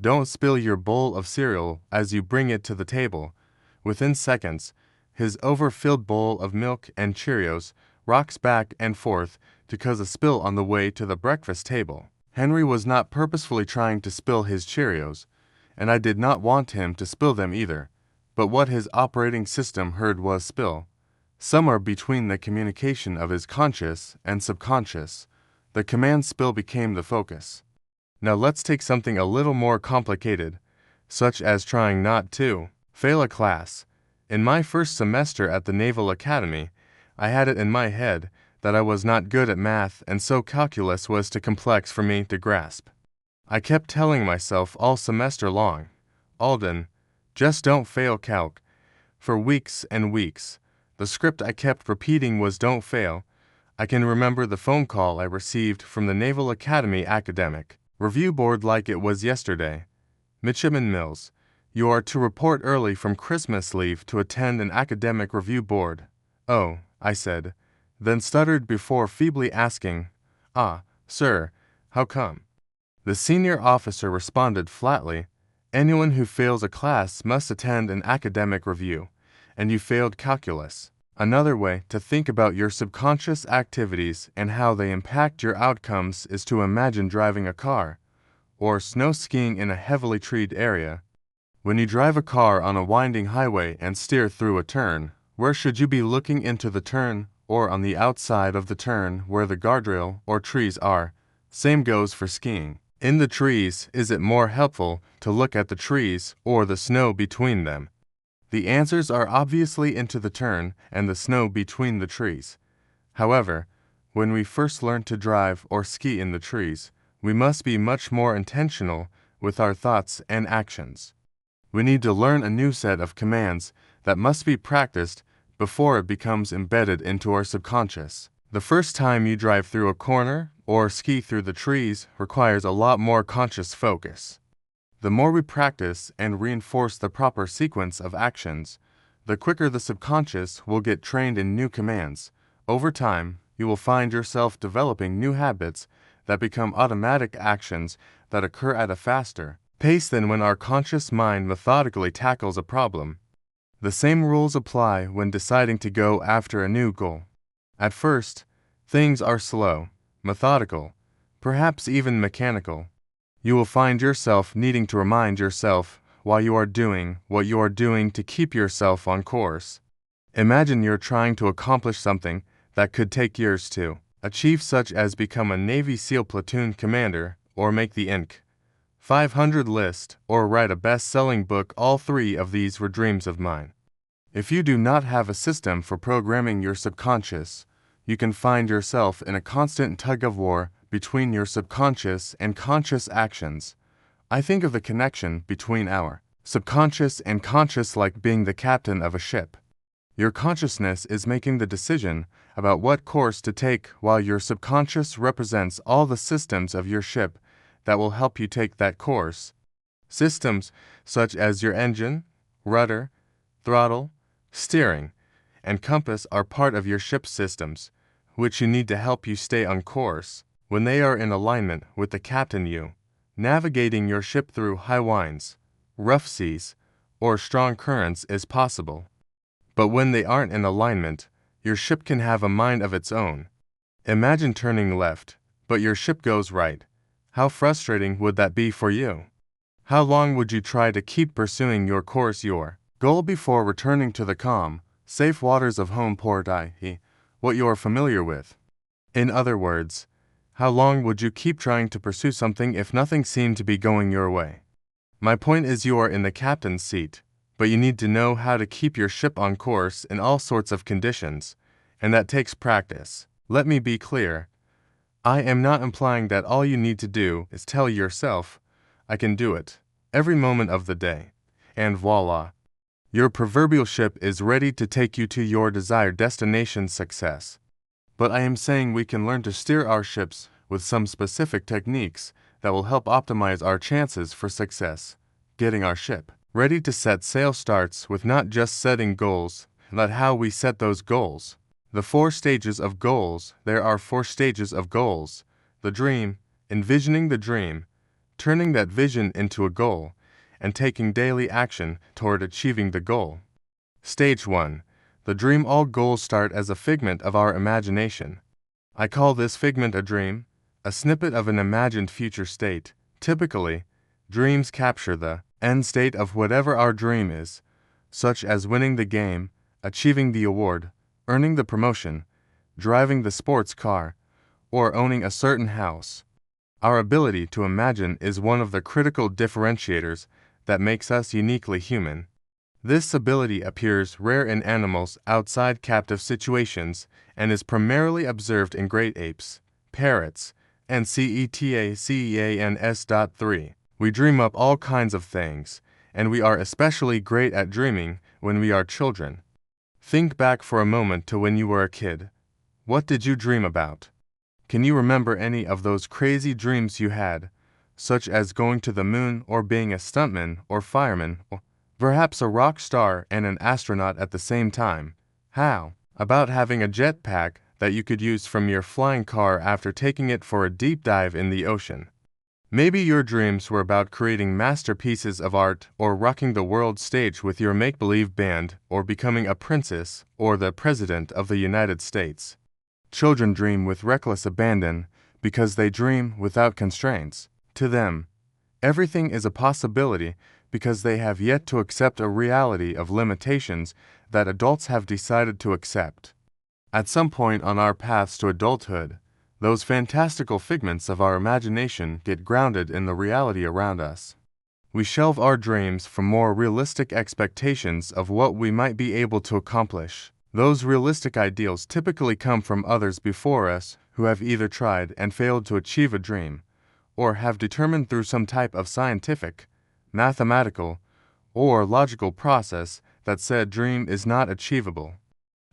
don't spill your bowl of cereal as you bring it to the table." Within seconds, his overfilled bowl of milk and Cheerios rocks back and forth to cause a spill on the way to the breakfast table. Henry was not purposefully trying to spill his Cheerios, and I did not want him to spill them either, but what his operating system heard was spill. Somewhere between the communication of his conscious and subconscious, the command spill became the focus. Now let's take something a little more complicated, such as trying not to fail a class. In my first semester at the Naval Academy, I had it in my head that I was not good at math, and so calculus was too complex for me to grasp. I kept telling myself all semester long, "Alden, just don't fail calc." For weeks and weeks, the script I kept repeating was "don't fail." I can remember the phone call I received from the Naval Academy Academic Review Board like it was yesterday. "Midshipman Mills, you are to report early from Christmas leave to attend an academic review board." "Oh," I said, then stuttered before feebly asking, "Ah, sir, how come?" The senior officer responded flatly, "Anyone who fails a class must attend an academic review, and you failed calculus." Another way to think about your subconscious activities and how they impact your outcomes is to imagine driving a car, or snow skiing in a heavily treed area. When you drive a car on a winding highway and steer through a turn, where should you be looking? Into the turn, or on the outside of the turn where the guardrail or trees are? Same goes for skiing. In the trees, is it more helpful to look at the trees or the snow between them? The answers are obviously into the turn and the snow between the trees. However, when we first learn to drive or ski in the trees, we must be much more intentional with our thoughts and actions. We need to learn a new set of commands that must be practiced before it becomes embedded into our subconscious. The first time you drive through a corner or ski through the trees requires a lot more conscious focus. The more we practice and reinforce the proper sequence of actions, the quicker the subconscious will get trained in new commands. Over time, you will find yourself developing new habits that become automatic actions that occur at a faster pace than when our conscious mind methodically tackles a problem. The same rules apply when deciding to go after a new goal. At first, things are slow, methodical, perhaps even mechanical. You will find yourself needing to remind yourself why you are doing what you are doing to keep yourself on course. Imagine you're trying to accomplish something that could take years to achieve, such as become a Navy SEAL platoon commander or make the Inc. 500 list or write a best-selling book. All three of these were dreams of mine. If you do not have a system for programming your subconscious, you can find yourself in a constant tug-of-war between your subconscious and conscious actions. I think of the connection between our subconscious and conscious like being the captain of a ship. Your consciousness is making the decision about what course to take, while your subconscious represents all the systems of your ship that will help you take that course. Systems such as your engine, rudder, throttle, steering, and compass are part of your ship's systems, which you need to help you stay on course. When they are in alignment with the captain, you navigating your ship through high winds, rough seas, or strong currents is possible. But when they aren't in alignment, your ship can have a mind of its own. Imagine turning left, but your ship goes right. How frustrating would that be for you? How long would you try to keep pursuing your course, your goal, before returning to the calm, safe waters of home port, i.e., what you are familiar with? In other words, how long would you keep trying to pursue something if nothing seemed to be going your way? My point is, you are in the captain's seat, but you need to know how to keep your ship on course in all sorts of conditions, and that takes practice. Let me be clear. I am not implying that all you need to do is tell yourself, I can do it, every moment of the day, and voila, your proverbial ship is ready to take you to your desired destination, success. But I am saying we can learn to steer our ships with some specific techniques that will help optimize our chances for success. Getting our ship ready to set sail starts with not just setting goals, but how we set those goals. The 4 stages of goals. There are 4 stages of goals: the dream, envisioning the dream, turning that vision into a goal, and taking daily action toward achieving the goal. Stage 1. The dream. All goals start as a figment of our imagination. I call this figment a dream, a snippet of an imagined future state. Typically, dreams capture the end state of whatever our dream is, such as winning the game, achieving the award, earning the promotion, driving the sports car, or owning a certain house. Our ability to imagine is one of the critical differentiators that makes us uniquely human. This ability appears rare in animals outside captive situations and is primarily observed in great apes, parrots, and cetaceans. We dream up all kinds of things, and we are especially great at dreaming when we are children. Think back for a moment to when you were a kid. What did you dream about? Can you remember any of those crazy dreams you had, such as going to the moon or being a stuntman or fireman, or perhaps a rock star and an astronaut at the same time? How about having a jetpack that you could use from your flying car after taking it for a deep dive in the ocean? Maybe your dreams were about creating masterpieces of art, or rocking the world stage with your make-believe band, or becoming a princess or the president of the United States. Children dream with reckless abandon because they dream without constraints. To them, everything is a possibility because they have yet to accept a reality of limitations that adults have decided to accept. At some point on our paths to adulthood, those fantastical figments of our imagination get grounded in the reality around us. We shelve our dreams for more realistic expectations of what we might be able to accomplish. Those realistic ideals typically come from others before us who have either tried and failed to achieve a dream, or have determined through some type of scientific, mathematical, or logical process that said dream is not achievable.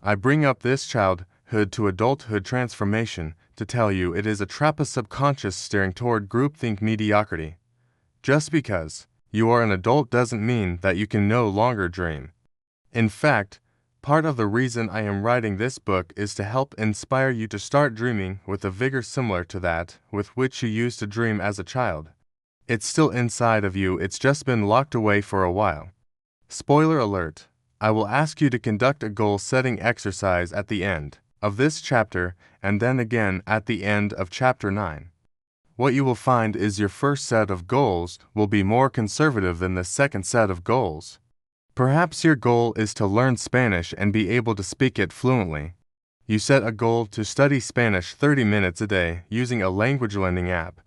I bring up this childhood to adulthood transformation to tell you it is a trap of subconscious steering toward groupthink mediocrity. Just because You are an adult doesn't mean that you can no longer dream. In fact, part of the reason I am writing this book is to help inspire you to start dreaming with a vigor similar to that with which you used to dream as a child. It's still inside of you, it's just been locked away for a while. Spoiler alert, I will ask you to conduct a goal-setting exercise at the end of this chapter and then again at the end of chapter 9. What you will find is your first set of goals will be more conservative than the second set of goals. Perhaps your goal is to learn Spanish and be able to speak it fluently. You set a goal to study Spanish 30 minutes a day using a language learning app.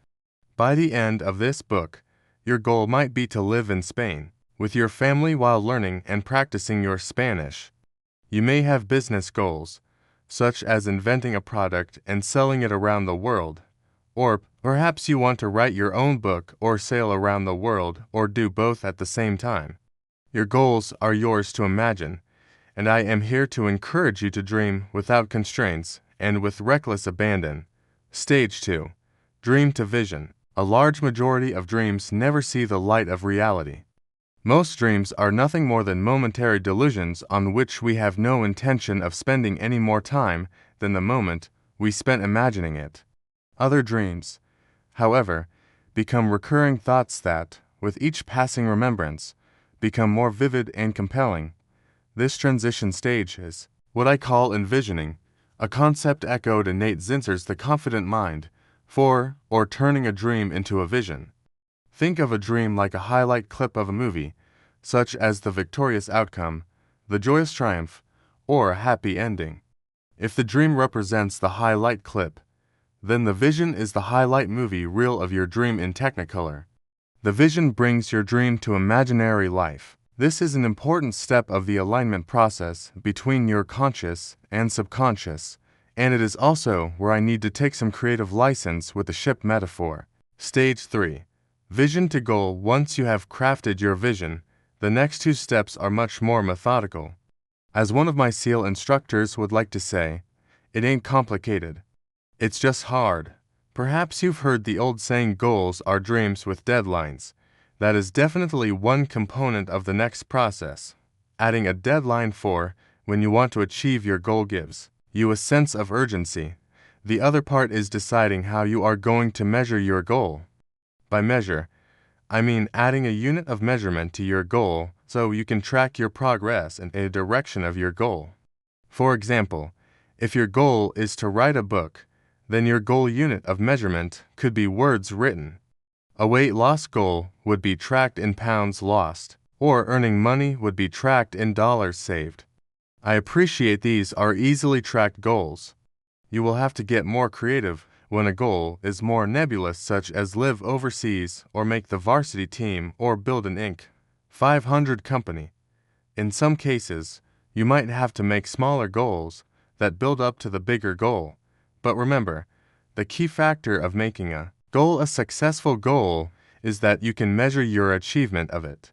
By the end of this book, your goal might be to live in Spain with your family while learning and practicing your Spanish. You may have business goals, such as inventing a product and selling it around the world. Or perhaps you want to write your own book or sail around the world or do both at the same time. Your goals are yours to imagine, and I am here to encourage you to dream without constraints and with reckless abandon. Stage 2. Dream to vision. A large majority of dreams never see the light of reality. Most dreams are nothing more than momentary delusions on which we have no intention of spending any more time than the moment we spent imagining it. Other dreams, however, become recurring thoughts that, with each passing remembrance, become more vivid and compelling. This transition stage is what I call envisioning, a concept echoed in Nate Zinser's The Confident Mind, or turning a dream into a vision. Think of a dream like a highlight clip of a movie, such as the victorious outcome, the joyous triumph, or a happy ending. If the dream represents the highlight clip, then the vision is the highlight movie reel of your dream in Technicolor. The vision brings your dream to imaginary life. This is an important step of the alignment process between your conscious and subconscious, and it is also where I need to take some creative license with the ship metaphor. Stage 3. Vision to goal. Once you have crafted your vision, the next two steps are much more methodical. As one of my SEAL instructors would like to say, it ain't complicated. It's just hard. Perhaps you've heard the old saying, goals are dreams with deadlines. That is definitely one component of the next process. Adding a deadline for when you want to achieve your goal gives you a sense of urgency. The other part is deciding how you are going to measure your goal. By measure, I mean adding a unit of measurement to your goal so you can track your progress in a direction of your goal. For example, if your goal is to write a book, then your goal unit of measurement could be words written. A weight loss goal would be tracked in pounds lost, or earning money would be tracked in dollars saved. I appreciate these are easily tracked goals. You will have to get more creative when a goal is more nebulous, such as live overseas or make the varsity team or build an Inc. 500 company. In some cases, you might have to make smaller goals that build up to the bigger goal. But remember, the key factor of making a goal a successful goal is that you can measure your achievement of it.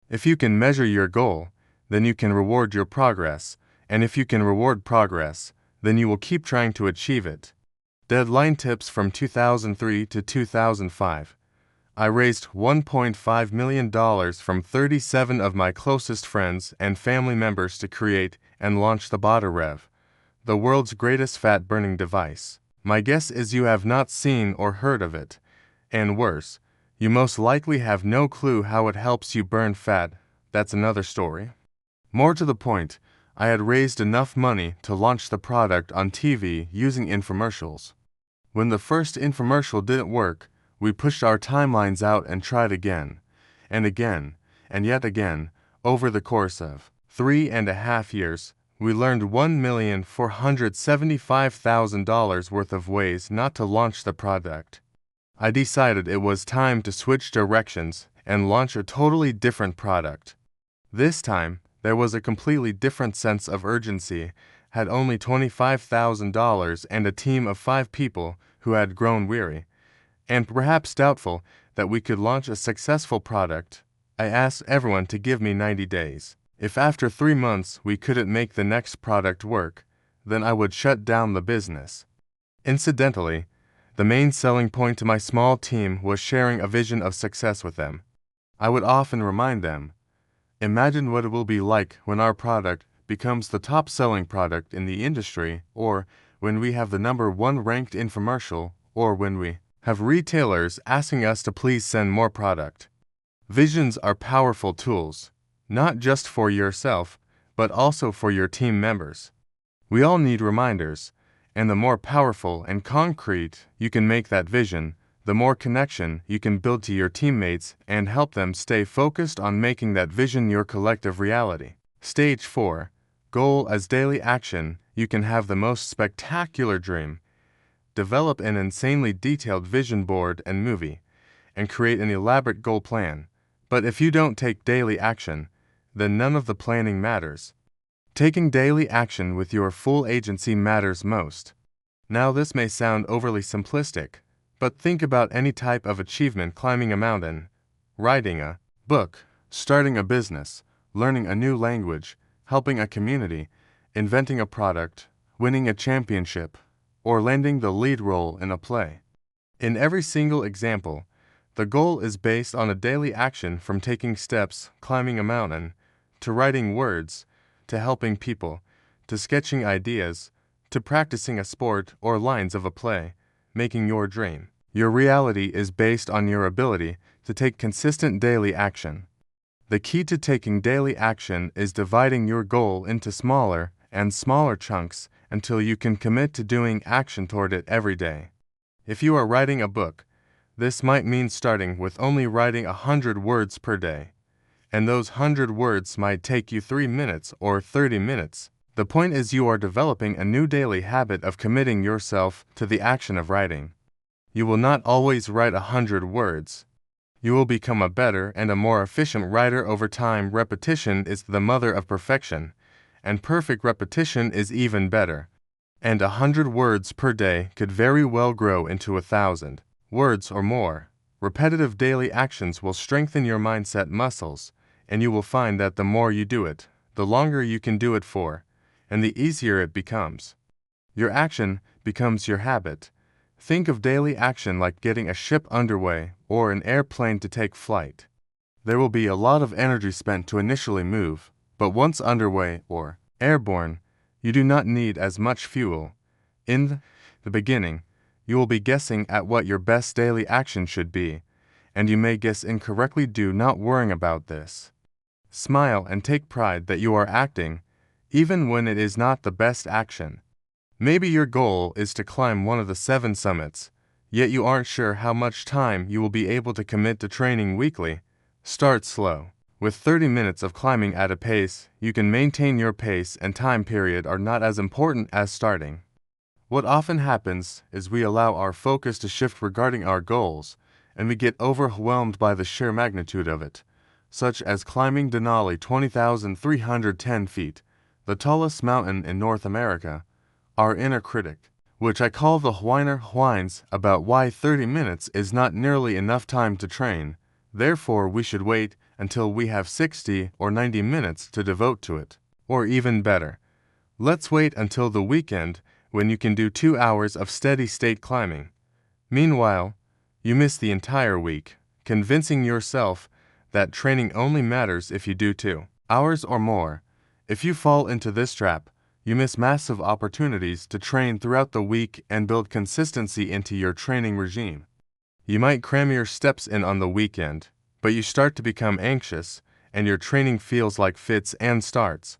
If you can measure your goal, then you can reward your progress, and if you can reward progress, then you will keep trying to achieve it. Deadline tips from 2003 to 2005. I raised $1.5 million from 37 of my closest friends and family members to create and launch the BotaRev, the world's greatest fat-burning device. My guess is you have not seen or heard of it, and worse, you most likely have no clue how it helps you burn fat. That's another story. More to the point, I had raised enough money to launch the product on TV using infomercials. When the first infomercial didn't work, we pushed our timelines out and tried again, and yet again, over the course of 3.5 years. We learned $1,475,000 worth of ways not to launch the product. I decided it was time to switch directions and launch a totally different product. This time, there was a completely different sense of urgency, had only $25,000 and a team of 5 people who had grown weary, and perhaps doubtful that we could launch a successful product. I asked everyone to give me 90 days. If after 3 months we couldn't make the next product work, then I would shut down the business. Incidentally, the main selling point to my small team was sharing a vision of success with them. I would often remind them, imagine what it will be like when our product becomes the top-selling product in the industry, or when we have the #1 ranked infomercial, or when we have retailers asking us to please send more product. Visions are powerful tools, not just for yourself, but also for your team members. We all need reminders, and the more powerful and concrete you can make that vision, the more connection you can build to your teammates and help them stay focused on making that vision your collective reality. Stage 4. Goal as daily action. You can have the most spectacular dream, develop an insanely detailed vision board and movie, and create an elaborate goal plan. But if you don't take daily action, then none of the planning matters. Taking daily action with your full agency matters most. Now, this may sound overly simplistic, but think about any type of achievement: climbing a mountain, writing a book, starting a business, learning a new language, helping a community, inventing a product, winning a championship, or landing the lead role in a play. In every single example, the goal is based on a daily action, from taking steps, climbing a mountain, to writing words, to helping people, to sketching ideas, to practicing a sport or lines of a play, making your dream. Your reality is based on your ability to take consistent daily action. The key to taking daily action is dividing your goal into smaller and smaller chunks until you can commit to doing action toward it every day. If you are writing a book, this might mean starting with only writing 100 words per day, and those 100 words might take you 3 minutes or 30 minutes. The point is, you are developing a new daily habit of committing yourself to the action of writing. You will not always write 100 words. You will become a better and a more efficient writer over time. Repetition is the mother of perfection, and perfect repetition is even better. And 100 words per day could very well grow into 1,000 words or more. Repetitive daily actions will strengthen your mindset muscles, and you will find that the more you do it, the longer you can do it for, and the easier it becomes. Your action becomes your habit. Think of daily action like getting a ship underway or an airplane to take flight. There will be a lot of energy spent to initially move, but once underway or airborne, you do not need as much fuel. In the beginning, you will be guessing at what your best daily action should be, and you may guess incorrectly. Do not worry about this. Smile and take pride that you are acting, even when it is not the best action. Maybe your goal is to climb one of the 7 summits, yet you aren't sure how much time you will be able to commit to training weekly. Start slow. With 30 minutes of climbing at a pace you can maintain, your pace and time period are not as important as starting. What often happens is we allow our focus to shift regarding our goals, and we get overwhelmed by the sheer magnitude of it, such as climbing Denali 20,310 feet, the tallest mountain in North America. Our inner critic, which I call the whiner, whines about why 30 minutes is not nearly enough time to train. Therefore, we should wait until we have 60 or 90 minutes to devote to it. Or even better, let's wait until the weekend when you can do 2 hours of steady-state climbing. Meanwhile, you miss the entire week, convincing yourself that training only matters if you do 2 hours or more. If you fall into this trap, you miss massive opportunities to train throughout the week and build consistency into your training regime. You might cram your steps in on the weekend, but you start to become anxious, and your training feels like fits and starts.